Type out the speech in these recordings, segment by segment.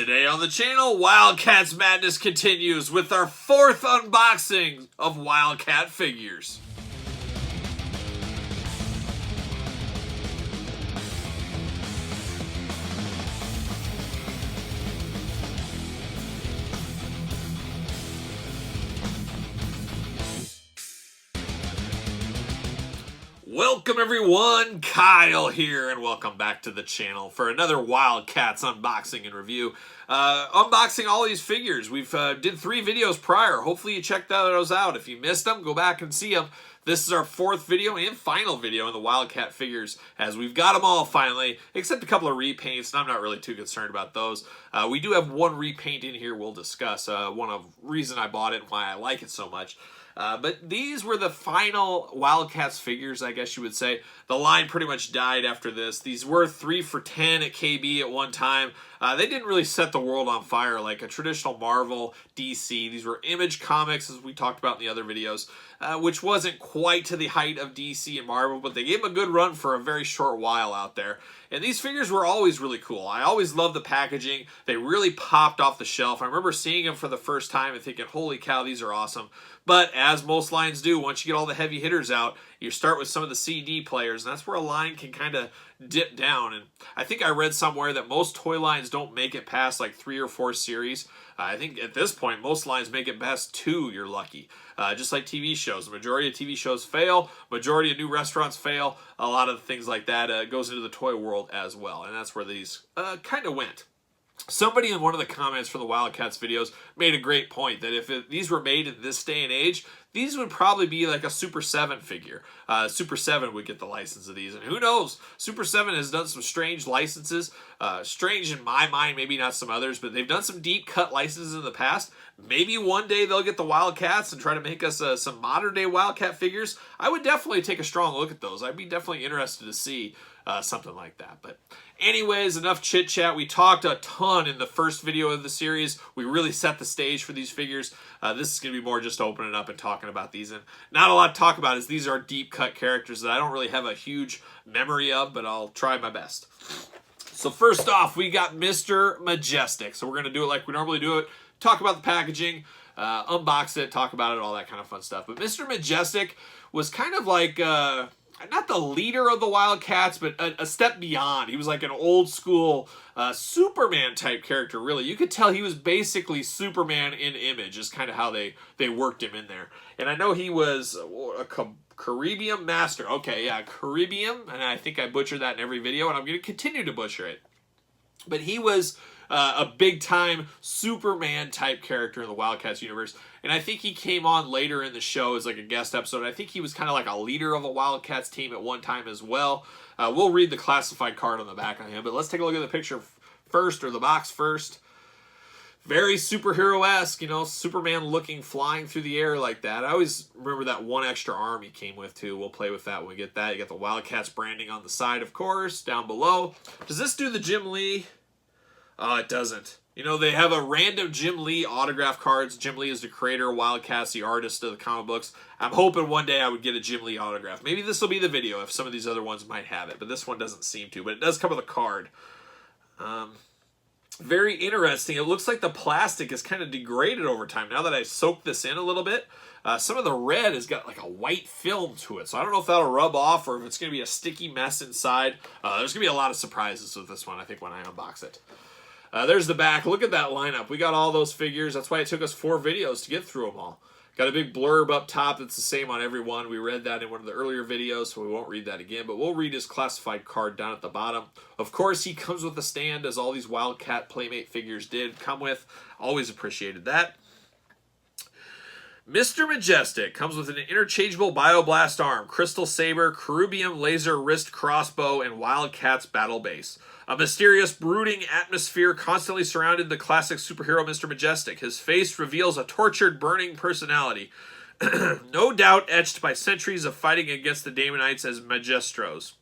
Today on the channel, Wildcats Madness continues with our fourth unboxing of Wildcat figures. Welcome everyone, Kyle here, and welcome back to the channel for another Wildcats unboxing and review. Unboxing all these figures. We've did 3 videos prior. Hopefully you checked those out. If you missed them, go back and see them. This is our 4th video and final video in the Wildcat figures, as we've got them all finally, except a couple of repaints, and I'm not really too concerned about those. We do have one repaint in here we'll discuss, one of the reason I bought it and why I like it so much. But these were the final Wildcats figures, I guess you would say. The line pretty much died after this. These were 3 for $10 at KB at one time. They didn't really set the world on fire like a traditional Marvel, DC. These were Image Comics, as we talked about in the other videos, which wasn't quite to the height of DC and Marvel, but they gave them a good run for a very short while out there. And these figures were always really cool. I always loved the packaging. They really popped off the shelf. I remember seeing them for the first time and thinking, holy cow, these are awesome. But as most lines do, once you get all the heavy hitters out, you start with some of the CD players, and that's where a line can kind of dip down. And I think I read somewhere that most toy lines don't make it past like 3 or 4 series. I think at this point, most lines make it past 2, you're lucky. Just like TV shows. The majority of TV shows fail. Majority of new restaurants fail. A lot of things like that goes into the toy world as well. And that's where these kind of went. Somebody in one of the comments for the Wildcats videos made a great point that if these were made in this day and age, these would probably be like a Super 7 figure. Super 7 would get the license of these. And who knows? Super 7 has done some strange licenses. Strange in my mind, maybe not some others, but they've done some deep cut licenses in the past. Maybe one day they'll get the Wildcats and try to make us some modern day Wildcat figures. I would definitely take a strong look at those. I'd be definitely interested to see something like that. But anyways, enough chit chat. We talked a ton in the first video of the series. We really set the stage for these figures. This is going to be more just opening up and talking about these. And not a lot to talk about, as these are deep cut characters that I don't really have a huge memory of, but I'll try my best. So first off, we got Mr. Majestic. So we're going to do it like we normally do it. Talk about the packaging, unbox it, talk about it, all that kind of fun stuff. But Mr. Majestic was kind of like, not the leader of the Wildcats, but a step beyond. He was like an old school Superman type character, really. You could tell he was basically Superman in image, is kind of how they worked him in there. And I know he was a Caribbean master. Okay, yeah, Caribbean, and I think I butchered that in every video, and I'm going to continue to butcher it. But he was a big-time Superman-type character in the Wildcats universe. And I think he came on later in the show as like a guest episode. I think he was kind of like a leader of a Wildcats team at one time as well. We'll read the classified card on the back of him, but let's take a look at the picture first, or the box first. Very superhero-esque, you know, Superman looking, flying through the air like that. I always remember that one extra arm he came with, too. We'll play with that when we get that. You got the Wildcats branding on the side, of course, down below. Does this do the Jim Lee? Oh, it doesn't. You know, they have a random Jim Lee autograph cards. Jim Lee is the creator of Wildcats, the artist of the comic books. I'm hoping one day I would get a Jim Lee autograph. Maybe this will be the video if some of these other ones might have it, but this one doesn't seem to. But it does come with a card. Very interesting. It looks like the plastic is kind of degraded over time. Now that I soaked this in a little bit, some of the red has got like a white film to it. So I don't know if that'll rub off or if it's going to be a sticky mess inside. There's going to be a lot of surprises with this one, I think, when I unbox it. There's the back. Look at that lineup. We got all those figures. That's why it took us 4 videos to get through them all. Got a big blurb up top that's the same on every one. We read that in one of the earlier videos, so we won't read that again, but we'll read his classified card down at the bottom. Of course, he comes with a stand, as all these Wildcat Playmate figures did come with. Always appreciated that. Mr. Majestic comes with an interchangeable Bioblast arm, Crystal Saber, Caribbean Laser Wrist Crossbow, and Wildcats Battle Base. A mysterious, brooding atmosphere constantly surrounded the classic superhero Mr. Majestic. His face reveals a tortured, burning personality, no doubt etched by centuries of fighting against the Damonites as Magestros,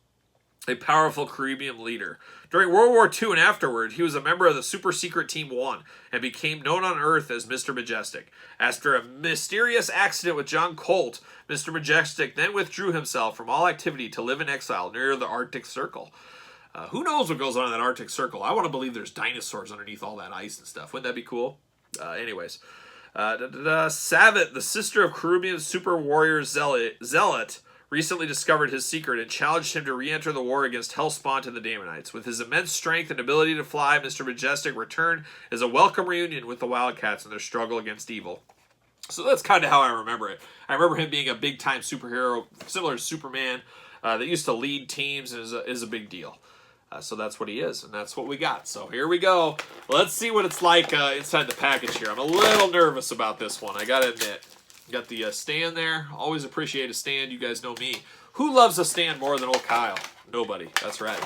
a powerful Caribbean leader. During World War II and afterward, he was a member of the Super Secret Team 1 and became known on Earth as Mr. Majestic. After a mysterious accident with John Colt, Mr. Majestic then withdrew himself from all activity to live in exile near the Arctic Circle. Who knows what goes on in that Arctic Circle? I want to believe there's dinosaurs underneath all that ice and stuff. Wouldn't that be cool? Anyways. Savat, the sister of Caribbean super warrior Zealot, recently discovered his secret and challenged him to re-enter the war against Hellspawn and the Daemonites. With his immense strength and ability to fly, Mr. Majestic returned as a welcome reunion with the Wildcats in their struggle against evil. So that's kind of how I remember it. I remember him being a big-time superhero, similar to Superman, that used to lead teams and is a big deal. So that's what he is, and that's what we got. So here we go. Let's see what it's like inside the package here. I'm a little nervous about this one, I gotta admit. Got the stand there. Always appreciate a stand. You guys know me. Who loves a stand more than old Kyle? Nobody. That's right.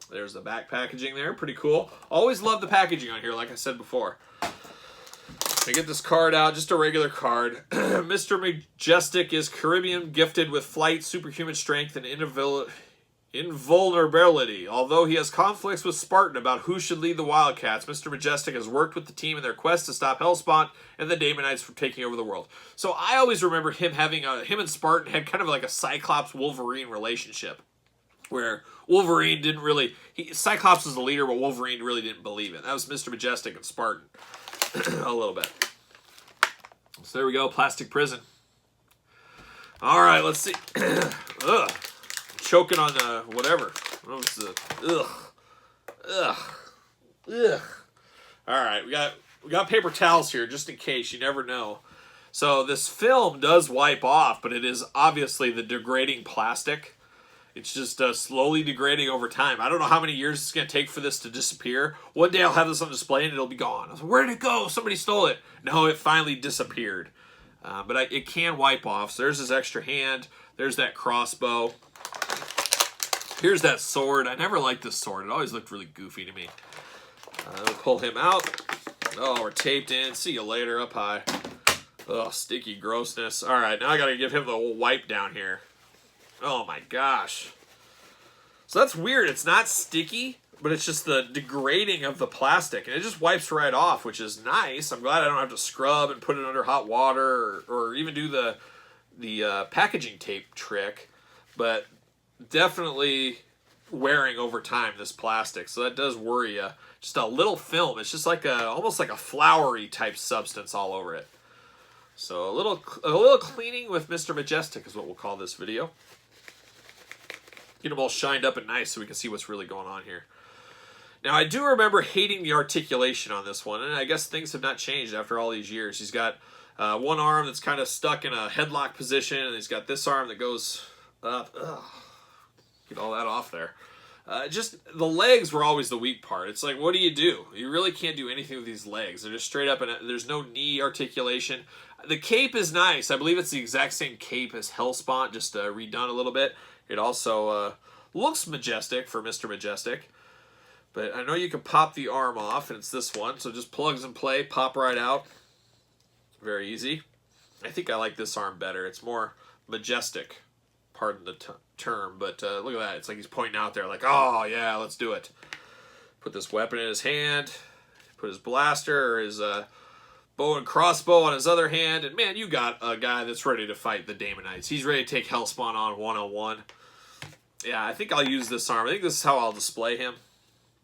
There's the back packaging there. Pretty cool. Always love the packaging on here, like I said before. I get this card out, just a regular card. Mr. Majestic is Caribbean, gifted with flight, superhuman strength, and invulnerability. Although he has conflicts with Spartan about who should lead the Wildcats, Mr. Majestic has worked with the team in their quest to stop Hellspawn and the Daemonites from taking over the world. So I always remember him having him and Spartan had kind of like a Cyclops-Wolverine relationship, where Wolverine didn't really... Cyclops was the leader, but Wolverine really didn't believe it. That was Mr. Majestic and Spartan. A little bit. So there we go, plastic prison. All right, let's see. Ugh. Choking on whatever. What was the ugh. All right, we got paper towels here just in case. You never know. So this film does wipe off, but it is obviously the degrading plastic. It's just slowly degrading over time. I don't know how many years it's going to take for this to disappear. One day I'll have this on display and it'll be gone. I was like, where'd it go? Somebody stole it. No, it finally disappeared. But it can wipe off. So there's his extra hand. There's that crossbow. Here's that sword. I never liked this sword. It always looked really goofy to me. We'll pull him out. Oh, we're taped in. See you later, up high. Oh, sticky grossness. All right, now I got to give him the whole wipe down here. Oh my gosh. So that's weird. It's not sticky, but it's just the degrading of the plastic. And it just wipes right off, which is nice. I'm glad I don't have to scrub and put it under hot water or even do the packaging tape trick. But definitely wearing over time, this plastic. So that does worry you. Just a little film. It's just like almost like a floury type substance all over it. So a little cleaning with Mr. Majestic is what we'll call this video. Get them all shined up and nice so we can see what's really going on here. Now, I do remember hating the articulation on this one, and I guess things have not changed after all these years. He's got one arm that's kind of stuck in a headlock position, and he's got this arm that goes up. Ugh. Get all that off there. Just the legs were always the weak part. It's like, what do? You really can't do anything with these legs. They're just straight up, and there's no knee articulation. The cape is nice. I believe it's the exact same cape as Hellspawn, just redone a little bit. It also looks majestic for Mr. Majestic. But I know you can pop the arm off, and it's this one. So just plugs and play, pop right out. Very easy. I think I like this arm better. It's more majestic, pardon the term. But look at that. It's like he's pointing out there like, oh, yeah, let's do it. Put this weapon in his hand. Put his blaster or his bow and crossbow on his other hand. And, man, you got a guy that's ready to fight the Daemonites. He's ready to take Hellspawn on one-on-one. Yeah, I think I'll use this arm. I think this is how I'll display him.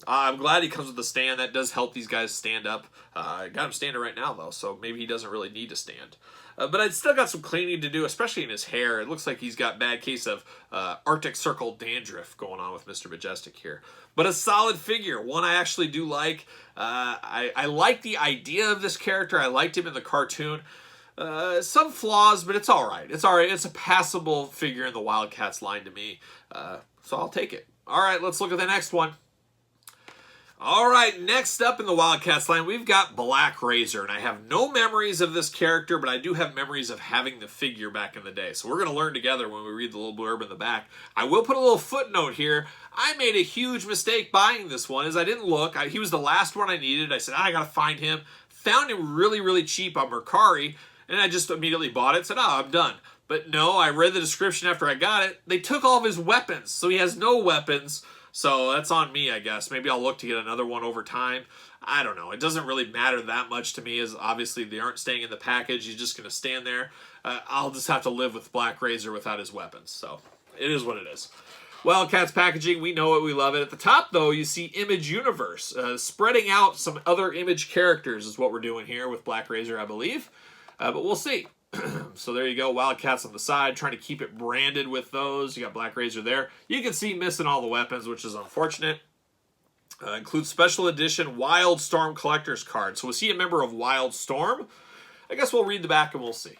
I'm glad he comes with a stand. That does help these guys stand up. I got him standing right now, though, so maybe he doesn't really need to stand. But I've still got some cleaning to do, especially in his hair. It looks like he's got a bad case of Arctic Circle dandruff going on with Mr. Majestic here. But a solid figure, one I actually do like. I like the idea of this character. I liked him in the cartoon. Some flaws, but it's all right. It's all right. It's a passable figure in the Wildcats line to me. So I'll take it. All right, let's look at the next one. All right, next up in the Wildcats line, we've got Black Razor. And I have no memories of this character, but I do have memories of having the figure back in the day. So we're going to learn together when we read the little blurb in the back. I will put a little footnote here. I made a huge mistake buying this one, as I didn't look. He was the last one I needed. I said, I got to find him. Found him really, really cheap on Mercari, and I just immediately bought it. Said, oh, I'm done. But no, I read the description after I got it. They took all of his weapons, so he has no weapons. So that's on me, I guess. Maybe I'll look to get another one over time. I don't know. It doesn't really matter that much to me, as obviously they aren't staying in the package. He's just going to stand there. I'll just have to live with Black Razor without his weapons. So it is what it is. Wildcats packaging, we know it, we love it. At the top, though, you see Image Universe. Spreading out some other Image characters is what we're doing here with Black Razor, I believe. But we'll see. So there you go, Wildcats on the side, trying to keep it branded with those. You got Black Razor there. You can see missing all the weapons, which is unfortunate. Includes special edition Wildstorm collector's card. So was he a member of Wildstorm? I guess we'll read the back and we'll see.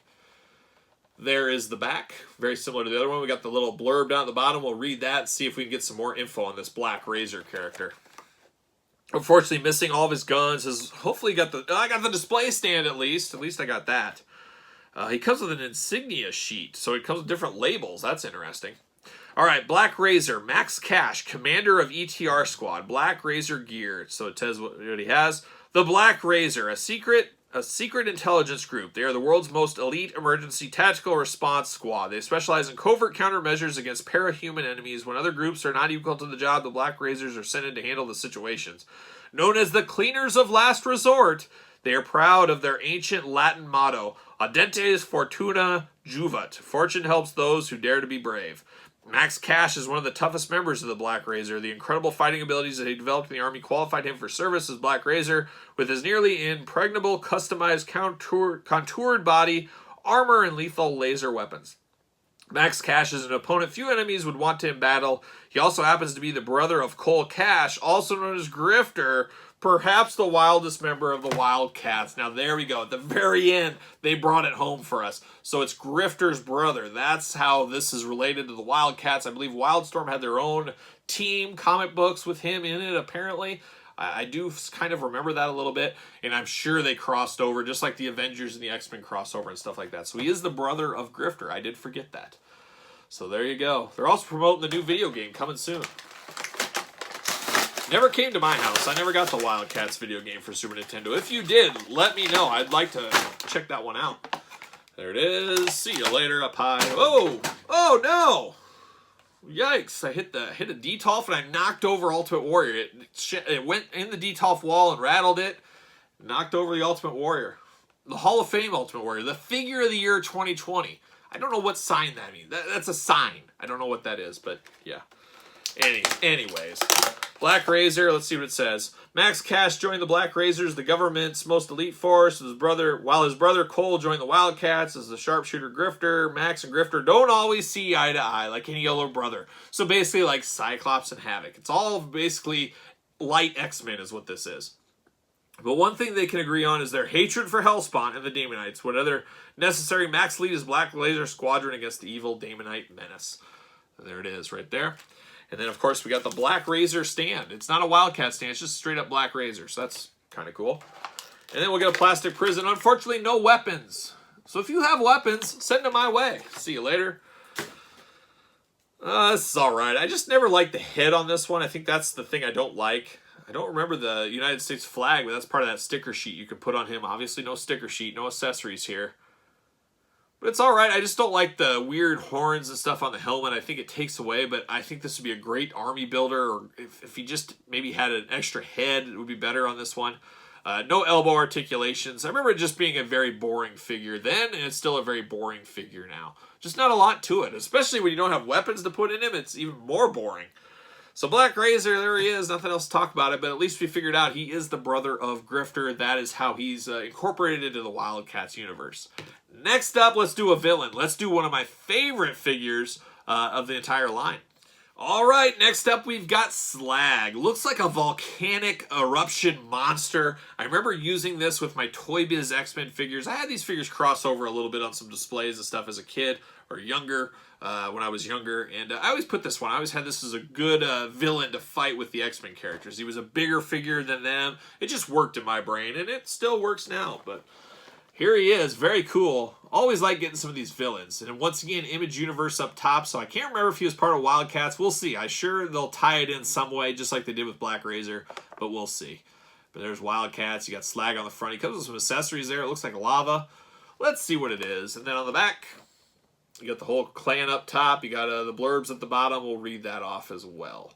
There is the back, very similar to the other one. We got the little blurb down at the bottom. We'll read that and see if we can get some more info on this Black Razor character. Unfortunately, missing all of his guns. Hopefully got the... I got the display stand at least. At least I got that. He comes with an insignia sheet, so it comes with different labels. That's interesting. All right, Black Razor, Max Cash, commander of ETR squad. Black Razor gear. So it says what he has. The Black Razor, a secret intelligence group. They are the world's most elite emergency tactical response squad. They specialize in covert countermeasures against parahuman enemies. When other groups are not equal to the job, the Black Razors are sent in to handle the situations. Known as the Cleaners of Last Resort, they are proud of their ancient Latin motto, Audentes Fortuna Juvat. Fortune helps those who dare to be brave. Max Cash is one of the toughest members of the Black Razor. The incredible fighting abilities that he developed in the Army qualified him for service as Black Razor. With his nearly impregnable, customized, contoured body, armor, and lethal laser weapons. Max Cash is an opponent few enemies would want to in battle. He also happens to be the brother of Cole Cash, also known as Grifter, perhaps the wildest member of the Wildcats. Now, there we go. At the very end, they brought it home for us. So it's Grifter's brother. That's how this is related to the Wildcats. I believe Wildstorm had their own team comic books with him in it, apparently. I do kind of remember that a little bit, and I'm sure they crossed over, just like the Avengers and the X-Men crossover and stuff like that. So he is the brother of Grifter. I did forget that. So there you go. They're also promoting the new video game coming soon. Never came to my house. I never got the Wildcats video game for Super Nintendo. If you did, let me know. I'd like to check that one out. There it is. See you later up high. Oh! Oh no! Yikes. I hit a Detolf and I knocked over Ultimate Warrior. It went in the Detolf wall and rattled it. Knocked over the Ultimate Warrior. The Hall of Fame Ultimate Warrior. The figure of the year 2020. I don't know what sign that means. That's a sign. I don't know what that is, but yeah. Anyways. Black Razor, let's see what it says. Max Cash joined the Black Razors, the government's most elite force. While his brother Cole joined the Wildcats as the sharpshooter Grifter. Max and Grifter don't always see eye to eye like any other brother. So basically like Cyclops and Havoc. It's all basically light X-Men is what this is. But one thing they can agree on is their hatred for Hellspawn and the Damonites. Whatever necessary, Max lead his Black Razor squadron against the evil Damonite menace. And there it is right there. And then, of course, we got the Black Razor stand. It's not a Wildcat stand. It's just straight up Black Razor. So that's kind of cool. And then we'll get a plastic prison. Unfortunately, no weapons. So if you have weapons, send them my way. See you later. This is all right. I just never liked the head on this one. I think that's the thing I don't like. I don't remember the United States flag, but that's part of that sticker sheet you could put on him. Obviously, no sticker sheet, no accessories here. But it's all right. I just don't like the weird horns and stuff on the helmet. I think it takes away, but I think this would be a great army builder. Or if he just maybe had an extra head, it would be better on this one. No elbow articulations. I remember it just being a very boring figure then, and it's still a very boring figure now. Just not a lot to it, especially when you don't have weapons to put in him. It's even more boring. So Black Razor, there he is. Nothing else to talk about it, but at least we figured out he is the brother of Grifter. That is how he's incorporated into the Wildcats universe. Next up, let's do a villain. Let's do one of my favorite figures of the entire line. All right, next up we've got Slag. Looks like a volcanic eruption monster. I remember using this with my Toy Biz X-Men figures. I had these figures cross over a little bit on some displays and stuff as a kid or younger, when I was younger. And I always put this one. I always had this as a good villain to fight with the X-Men characters. He was a bigger figure than them. It just worked in my brain, and it still works now, but... here he is, very cool. Always like getting some of these villains. And once again, Image Universe up top, so I can't remember if he was part of Wildcats. We'll see. I'm sure they'll tie it in some way, just like they did with Black Razor, but we'll see. But there's Wildcats. You got Slag on the front. He comes with some accessories there. It looks like lava. Let's see what it is. And then on the back, you got the whole clan up top. You got the blurbs at the bottom. We'll read that off as well.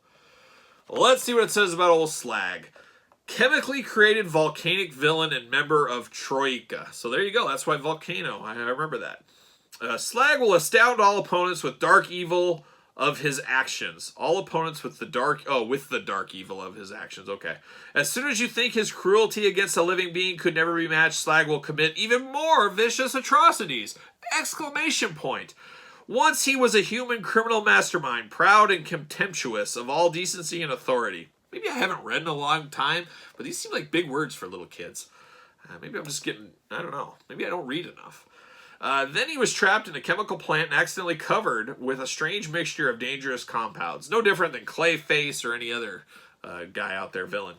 Let's see what it says about old Slag. Chemically created volcanic villain and member of Troika. So there you go. That's why Volcano. I remember that. Slag will astound all opponents with dark evil of his actions. All opponents with the dark evil of his actions. Okay. As soon as you think his cruelty against a living being could never be matched, Slag will commit even more vicious atrocities! Exclamation point. Once he was a human criminal mastermind, proud and contemptuous of all decency and authority. Maybe I haven't read in a long time, but these seem like big words for little kids. Maybe I'm just getting, I don't know. Maybe I don't read enough. Then he was trapped in a chemical plant and accidentally covered with a strange mixture of dangerous compounds. No different than Clayface or any other guy out there, villain.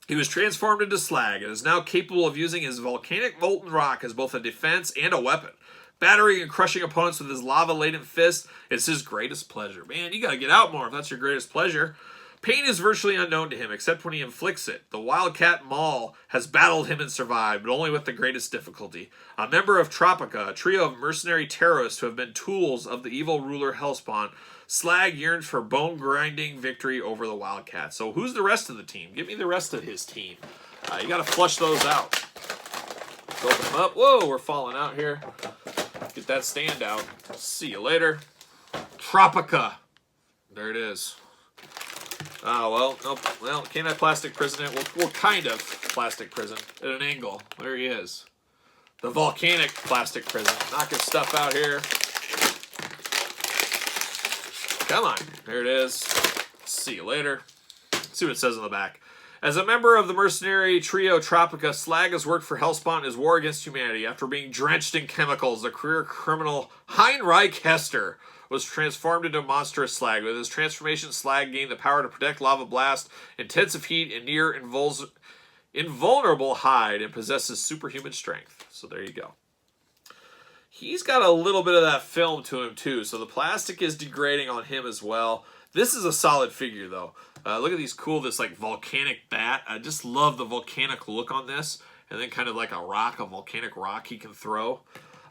He was transformed into Slag and is now capable of using his volcanic molten rock as both a defense and a weapon. Battering and crushing opponents with his lava-laden fist is his greatest pleasure. Man, you gotta get out more if that's your greatest pleasure. Pain is virtually unknown to him, except when he inflicts it. The Wildcat Maul has battled him and survived, but only with the greatest difficulty. A member of Tropica, a trio of mercenary terrorists who have been tools of the evil ruler Hellspawn, Slag yearns for bone-grinding victory over the Wildcats. So who's the rest of the team? Give me the rest of his team. You gotta flush those out. Open them up. Whoa, we're falling out here. Get that stand out. See you later. Tropica. There it is. Oh, well, nope. Well, can't have plastic prison it. Well, kind of plastic prison at an angle. There he is. The volcanic plastic prison. Knocking stuff out here. Come on. There it is. See you later. Let's see what it says on the back. As a member of the mercenary trio Tropica, Slag has worked for Hellspawn in his war against humanity. After being drenched in chemicals, the career criminal Heinrich Hester was transformed into a monstrous Slag. With his transformation, Slag gained the power to protect lava blast, intensive heat, and near invulnerable hide, and possesses superhuman strength. So there you go. He's got a little bit of that film to him too, so the plastic is degrading on him as well. This is a solid figure though. Look at these this like volcanic bat. I just love the volcanic look on this, and then kind of like a volcanic rock he can throw.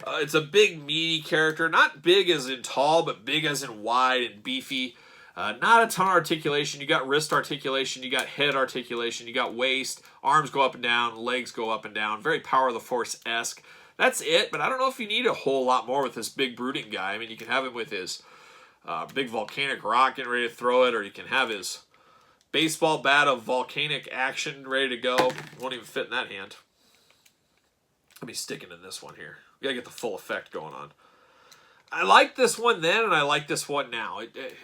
It's a big, meaty character. Not big as in tall, but big as in wide and beefy. Not a ton of articulation. You got wrist articulation. You got head articulation. You got waist. Arms go up and down. Legs go up and down. Very Power of the Force-esque. That's it, but I don't know if you need a whole lot more with this big brooding guy. I mean, you can have him with his big volcanic rock getting ready to throw it, or you can have his baseball bat of volcanic action ready to go. Won't even fit in that hand. Let me stick it in this one here. We gotta get the full effect going on. I like this one then, and I like this one now.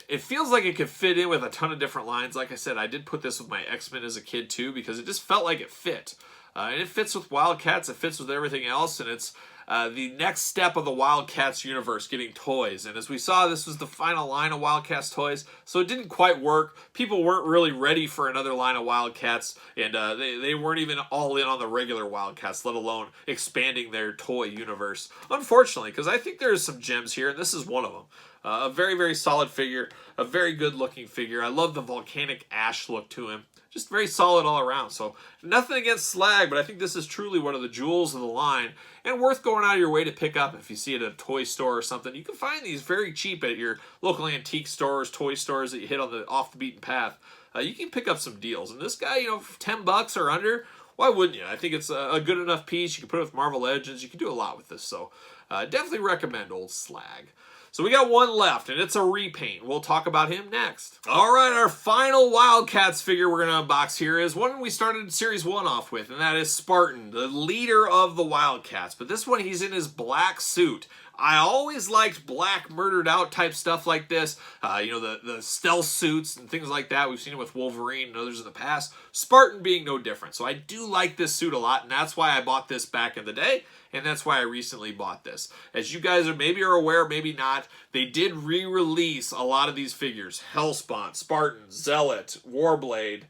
It feels like it could fit in with a ton of different lines. Like I said, I did put this with my X-Men as a kid too, because it just felt like it fit. And it fits with Wildcats, it fits with everything else, and it's the next step of the Wildcats universe, getting toys. And as we saw, this was the final line of Wildcats toys, so it didn't quite work. People weren't really ready for another line of Wildcats, and they weren't even all in on the regular Wildcats, let alone expanding their toy universe. Unfortunately, because I think there's some gems here, and this is one of them. A very, very solid figure, a very good-looking figure. I love the volcanic ash look to him. Just very solid all around. So nothing against Slag, but I think this is truly one of the jewels of the line and worth going out of your way to pick up if you see it at a toy store or something. You can find these very cheap at your local antique stores, toy stores that you hit on the off the beaten path. You can pick up some deals. And this guy, you know, for $10 or under, why wouldn't you? I think it's a good enough piece. You can put it with Marvel Legends. You can do a lot with this. So definitely recommend old Slag. So we got one left, and it's a repaint. We'll talk about him next. All right, our final Wildcats figure we're going to unbox here is one we started Series 1 off with, and that is Spartan, the leader of the Wildcats. But this one, he's in his black suit. I always liked black murdered out type stuff like this. You know, the stealth suits and things like that. We've seen it with Wolverine and others in the past. Spartan being no different. So I do like this suit a lot, and that's why I bought this back in the day, and that's why I recently bought this. As you guys are aware, maybe not, they did re-release a lot of these figures. Hellspawn, Spartan, Zealot, Warblade,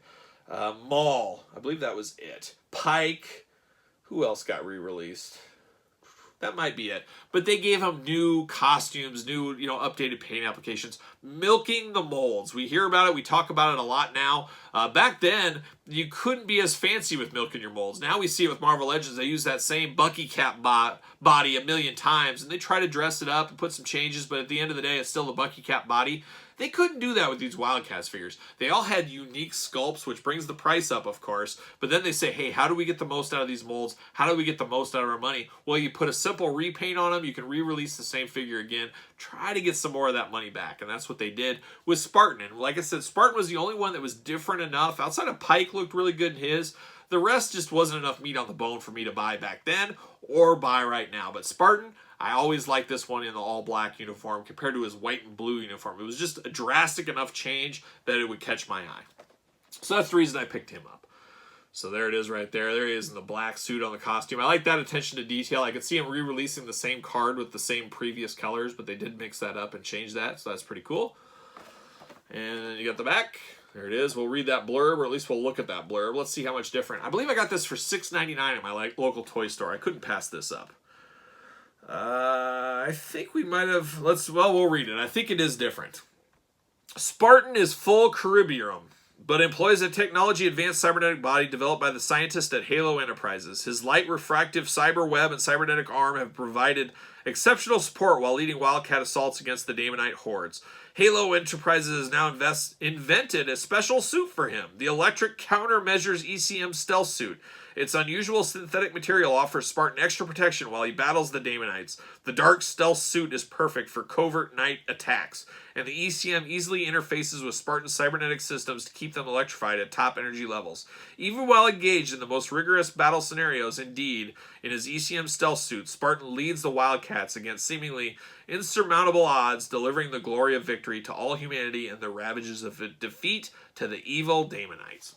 Maul. I believe that was it. Pike. Who else got re-released? That might be it. But they gave them new costumes, new, updated paint applications, milking the molds. We hear about it. We talk about it a lot now. Back then, you couldn't be as fancy with milking your molds. Now we see it with Marvel Legends. They use that same Bucky Cap body a million times, and they try to dress it up and put some changes, but at the end of the day, it's still the Bucky Cap body. They couldn't do that with these Wildcats figures. They all had unique sculpts, which brings the price up, of course. But then they say, hey, how do we get the most out of these molds? How do we get the most out of our money? Well, you put a simple repaint on them. You can re-release the same figure again. Try to get some more of that money back. And that's what they did with Spartan. And like I said, Spartan was the only one that was different enough. Outside of Pike looked really good in his. The rest just wasn't enough meat on the bone for me to buy back then or buy right now. But Spartan, I always liked this one in the all-black uniform compared to his white and blue uniform. It was just a drastic enough change that it would catch my eye. So that's the reason I picked him up. So there it is right there. There he is in the black suit on the costume. I like that attention to detail. I could see him re-releasing the same card with the same previous colors, but they did mix that up and change that, so that's pretty cool. And you got the back. There it is. We'll read that blurb, or at least we'll look at that blurb. Let's see how much different. I believe I got this for $6.99 at my local toy store. I couldn't pass this up. I think we might have... we'll read it. I think it is different. Spartan is full Caribbean, but employs a technology-advanced cybernetic body developed by the scientists at Halo Enterprises. His light refractive cyber web and cybernetic arm have provided exceptional support while leading Wildcat assaults against the Daemonite hordes. Halo Enterprises has now invented a special suit for him, the Electric Countermeasures ECM Stealth Suit. Its unusual synthetic material offers Spartan extra protection while he battles the Daemonites. The dark stealth suit is perfect for covert night attacks, and the ECM easily interfaces with Spartan cybernetic systems to keep them electrified at top energy levels. Even while engaged in the most rigorous battle scenarios, indeed, in his ECM stealth suit, Spartan leads the Wildcats against seemingly insurmountable odds, delivering the glory of victory to all humanity and the ravages of defeat to the evil Daemonites.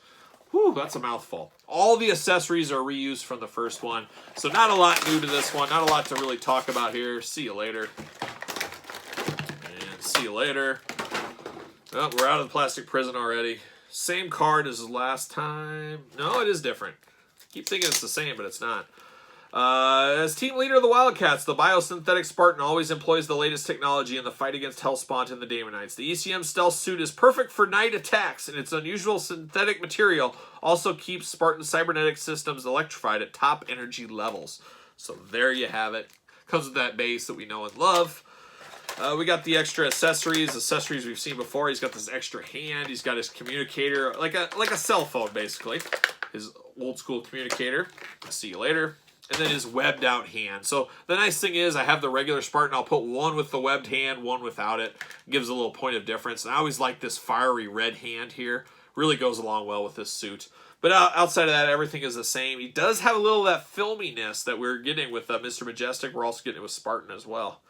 Whew, that's a mouthful. All the accessories are reused from the first one, so not a lot new to this one. Not a lot to really talk about here. See you later. And see you later. Oh, we're out of the plastic prison already. Same card as last time. No, it is different. Keep thinking it's the same, but it's not. As team leader of the Wildcats, the biosynthetic Spartan always employs the latest technology in the fight against Hellspawn and the Daemonites. The ECM stealth suit is perfect for night attacks, and its unusual synthetic material also keeps Spartan cybernetic systems electrified at top energy levels. So there you have it. Comes with that base that we know and love. We got the extra accessories we've seen before. He's got this extra hand. He's got his communicator, like a cell phone, basically. His old school communicator. I'll see you later. And then his webbed out hand. So the nice thing is I have the regular Spartan. I'll put one with the webbed hand, one without it. Gives a little point of difference. And I always like this fiery red hand here. Really goes along well with this suit. But outside of that, everything is the same. He does have a little of that filminess that we're getting with Mr. Majestic. We're also getting it with Spartan as well.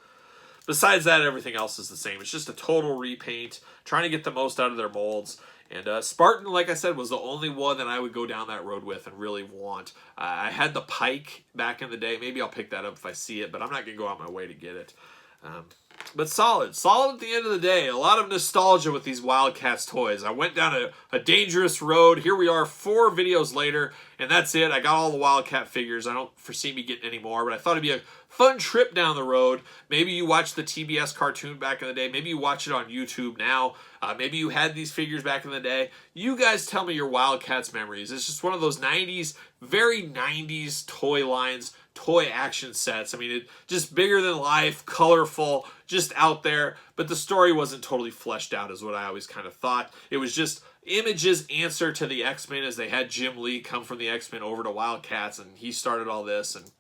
Besides that, everything else is the same. It's just a total repaint. Trying to get the most out of their molds. And Spartan, like I said, was the only one that I would go down that road with and really want. I had the Pike back in the day. Maybe I'll pick that up if I see it, but I'm not going to go out my way to get it. But solid. Solid at the end of the day. A lot of nostalgia with these Wildcats toys. I went down a dangerous road. Here we are 4 videos later, and that's it. I got all the Wildcat figures. I don't foresee me getting any more, but I thought it'd be a fun trip down the road. Maybe you watched the TBS cartoon back in the day. Maybe you watch it on YouTube now. Maybe you had these figures back in the day. You guys tell me your Wildcats memories. It's just one of those 90s, very 90s toy lines, toy action sets. I mean, it just bigger than life, colorful, just out there. But the story wasn't totally fleshed out is what I always kind of thought. It was just Image's answer to the X-Men as they had Jim Lee come from the X-Men over to Wildcats, and he started all this. And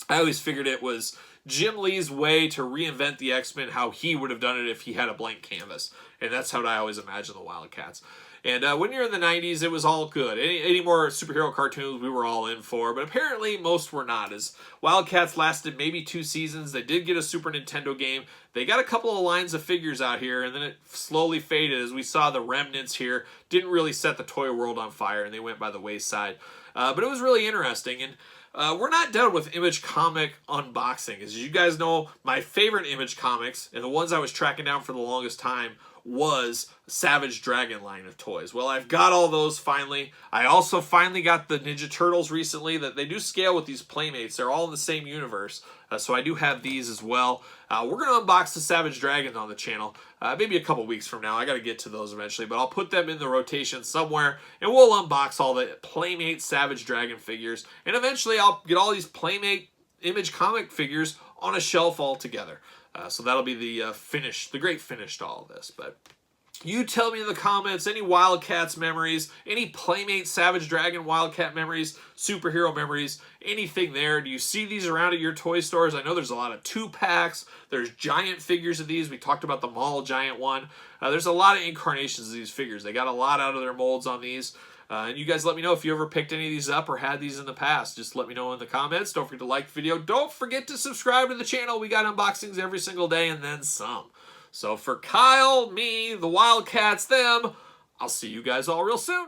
I always figured it was Jim Lee's way to reinvent the X-Men, how he would have done it if he had a blank canvas. And that's how I always imagine the Wildcats. And when you're in the 90s, it was all good. Any more superhero cartoons we were all in for, but apparently most were not. As Wildcats lasted maybe 2 seasons, they did get a Super Nintendo game. They got a couple of lines of figures out here, and then it slowly faded as we saw the remnants here. Didn't really set the toy world on fire, and they went by the wayside. But it was really interesting, and we're not done with Image comic unboxing. As you guys know, my favorite Image comics, and the ones I was tracking down for the longest time, was Savage Dragon line of toys. Well, I've got all those finally. I also finally got the Ninja Turtles recently. That they do scale with these Playmates. They're all in the same universe. So I do have these as well. We're going to unbox the Savage Dragon on the channel. Maybe a couple weeks from now. I got to get to those eventually. But I'll put them in the rotation somewhere. And we'll unbox all the Playmate Savage Dragon figures. And eventually I'll get all these Playmate Image comic figures on a shelf all together. So that'll be the finish, the great finish to all of this. But You tell me in the comments any Wildcats memories, any Playmates Savage Dragon Wildcat memories, superhero memories, anything there. Do you see these around at your toy stores? I know there's a lot of 2-packs. There's giant figures of these. We talked about the mall giant one. There's a lot of incarnations of these figures. They got a lot out of their molds on these. And you guys let me know if you ever picked any of these up or had these in the past. Just let me know in the comments. Don't forget to like the video. Don't forget to subscribe to the channel. We got unboxings every single day and then some. So for Kyle, me, the Wildcats, them, I'll see you guys all real soon.